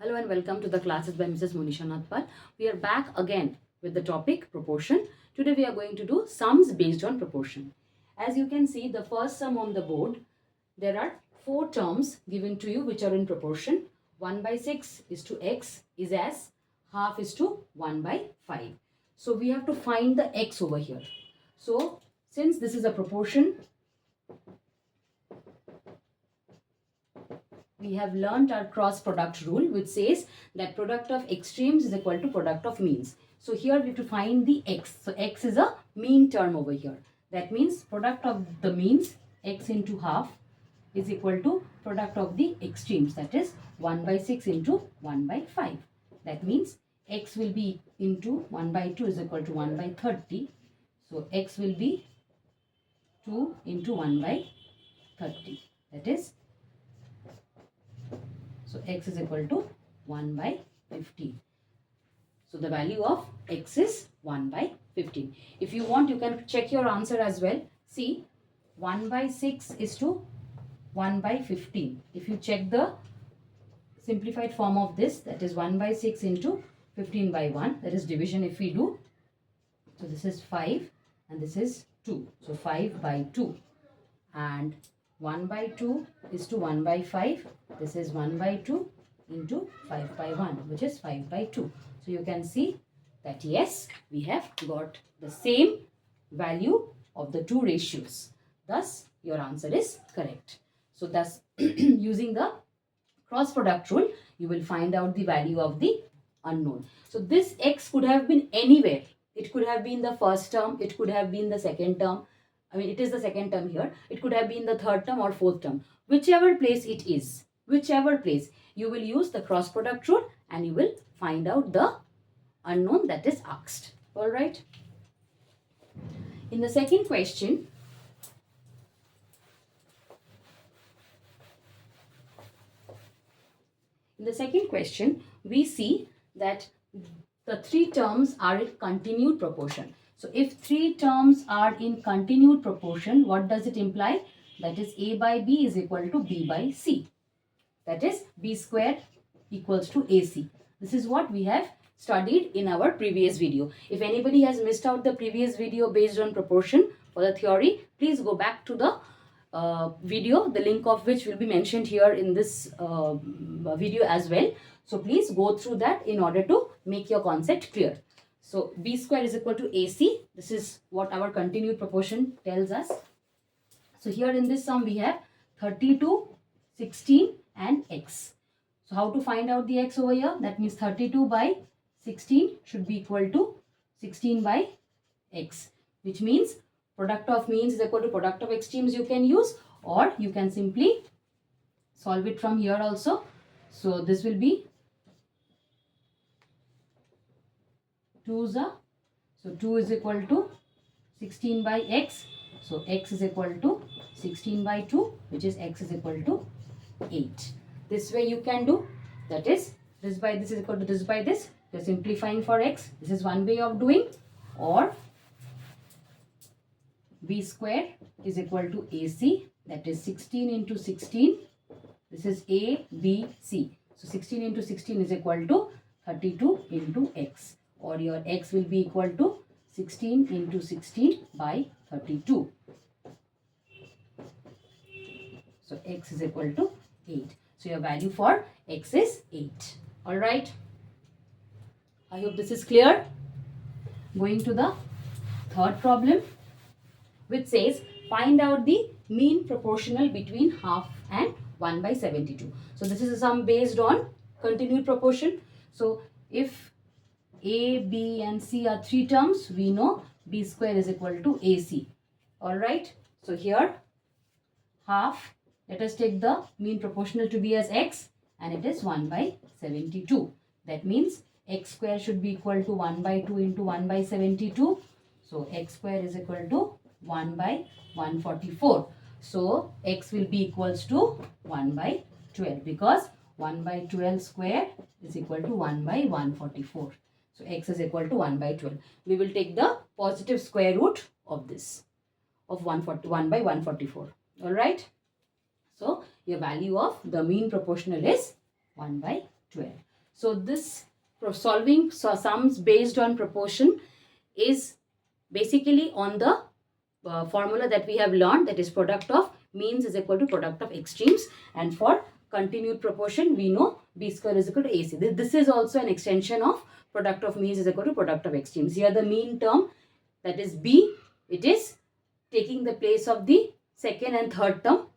Hello and welcome to the classes by Mrs. Monisha Nathpal. We are back again with the topic proportion. Today we are going to do sums based on proportion. As you can see, the first sum on the board, there are 4 terms given to you which are in proportion. 1 by 6 is to x is as half is to 1 by 5. So we have to find the x over here. So since this is a proportion, we have learnt our cross product rule, which says that product of extremes is equal to product of means. So here we have to find the x. So x is a mean term over here. That means product of the means, x into half, is equal to product of the extremes, that is 1 by 6 into 1 by 5. That means x will be into 1 by 2 is equal to 1 by 30. So x will be 2 into 1 by 30. That is, so x is equal to 1 by 15. So the value of x is 1 by 15. If you want, you can check your answer as well. See, 1 by 6 is to 1 by 15. If you check the simplified form of this, that is 1 by 6 into 15 by 1. That is division if we do. So this is 5 and this is 2. So 5 by 2. And 1 by 2 is to 1 by 5. This is 1 by 2 into 5 by 1, which is 5 by 2. So you can see that yes, we have got the same value of the two ratios. Thus, your answer is correct. So thus, using the cross product rule, you will find out the value of the unknown. So this x could have been anywhere. It could have been the first term. It could have been the second term. I mean, it is the second term here. It could have been the third term or fourth term. Whichever place it is, whichever place, you will use the cross product rule and you will find out the unknown that is asked. All right. In the second question, we see that the 3 terms are in continued proportion. So if 3 terms are in continued proportion, what does it imply? That is a by b is equal to b by c. That is b square equals to ac. This is what we have studied in our previous video. If anybody has missed out the previous video based on proportion for the theory, please go back to the video, the link of which will be mentioned here in this video as well. So please go through that in order to make your concept clear. So b square is equal to ac. This is what our continued proportion tells us. So here in this sum we have 32, 16 and x. So how to find out the x over here? That means 32 by 16 should be equal to 16 by x, which means product of means is equal to product of extremes you can use, or you can simply solve it from here also. So this will be 2's are, so 2 is equal to 16 by x. So x is equal to 16 by 2, which is x is equal to 8. This way you can do, that is this by this is equal to this by this. You're simplifying for x. This is one way of doing. Or b square is equal to ac, that is 16 into 16. This is a, b, c. So 16 into 16 is equal to 32 into x. Or your x will be equal to 16 into 16 by 32. So x is equal to 8. So your value for x is 8. Alright. I hope this is clear. Going to the third problem, which says find out the mean proportional between half and 1 by 72. So this is a sum based on continued proportion. So if a, b and c are 3 terms, we know b square is equal to ac. Alright. So here half, let us take the mean proportional to be as x, and it is 1 by 72. That means x square should be equal to 1 by 2 into 1 by 72. So x square is equal to 1 by 144. So x will be equals to 1 by 12, because 1 by 12 square is equal to 1 by 144. So x is equal to 1 by 12. We will take the positive square root of this, of 1 by 144. Alright. So your value of the mean proportional is 1 by 12. So this solving sums based on proportion is basically on the formula that we have learned, that is product of means is equal to product of extremes, and for continued proportion we know b square is equal to ac. This is also an extension of product of means is equal to product of extremes. Here the mean term, that is b, it is taking the place of the second and third term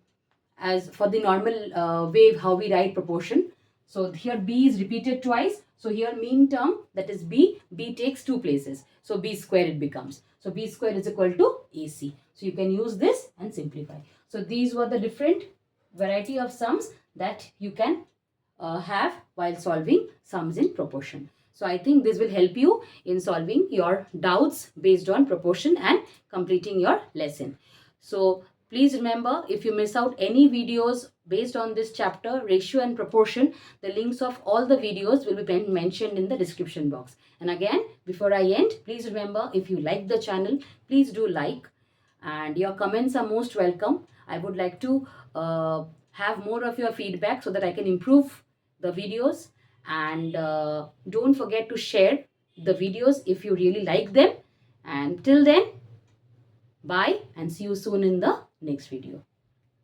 as for the normal way how we write proportion. So here b is repeated twice. So here mean term, that is b takes two places. So b square it becomes. So b square is equal to ac. So you can use this and simplify. So these were the different variety of sums that you can have while solving sums in proportion. So I think this will help you in solving your doubts based on proportion and completing your lesson. So please remember, if you miss out any videos based on this chapter, ratio and proportion, the links of all the videos will be mentioned in the description box. And again, before I end, please remember, if you like the channel, please do like, and your comments are most welcome. I would like to have more of your feedback so that I can improve the videos. And don't forget to share the videos if you really like them. And till then, bye and see you soon in the next video.